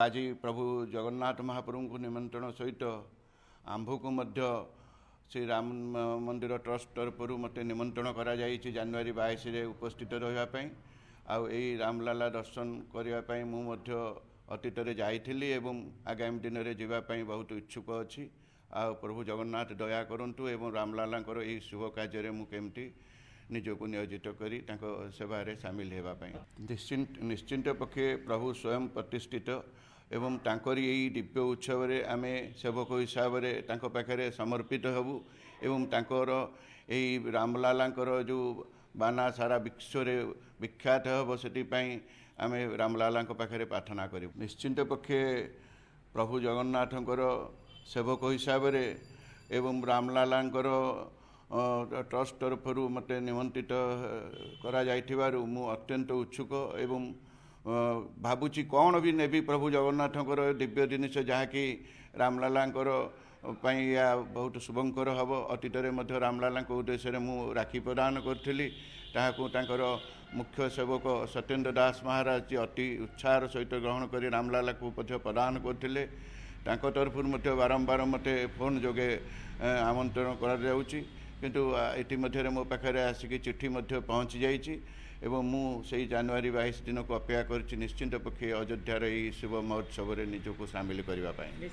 आज प्रभु जगन्नाथ महाप्रभु को निमंत्रण सहित आंभ को मध्य श्री राम मंदिर ट्रस्ट तरफ मत निमंत्रण करा जनवरी 22 रे उपस्थित रही आई रामलाला दर्शन करने मुझे अतीत जाइली एवं आगामी दिन में जावाई बहुत इच्छुक अच्छी आ प्रभु जगन्नाथ दया करंतु एवं रामलाला शुभ कार्य मुझे निजक नियोजित करी सेवारे सामिल होगापाई निश्चिंत पक्षे प्रभु स्वयं प्रतिष्ठित एवं तांकरी यही दिव्य उत्सव आम सेवक हिसाब से पाखे समर्पित हबू एवं तांकर यही रामलालांकर जो बाना सारा विश्व विख्यात हम से आम रामलाला पाखे प्रार्थना करूँ। निश्चिंत पक्षे प्रभु जगन्नाथंकर सेवक हिसाब से एवं रामलालांकर ट्रस्ट तरफ मत निमंत्रित करा जाइथिबारु मु अत्यंत उत्सुक एवं भावुची कौन भी नेबी प्रभु जगन्नाथंकर दिव्य जिनिस जहाँकि रामलालांकर या बहुत शुभंकर हम अतीत में रामलाला उद्देश्य मु राखी प्रदान करी ताकर मुख्य सेवक सत्येन्द्र दास महाराज जी अति उत्साह सहित ग्रहण कर रामलाला को प्रदान करते तरफ बारंबार मत फोन जोगे आमंत्रण कर किंतु ये मो पाखे आसिक चिट्ठी पहुँची जाइए एवं मुझे जनवरी 22 दिन को अपेक्षा कर निश्चिंत पक्षे अयोध्यार शुभ महोत्सव निजक सामिल करने।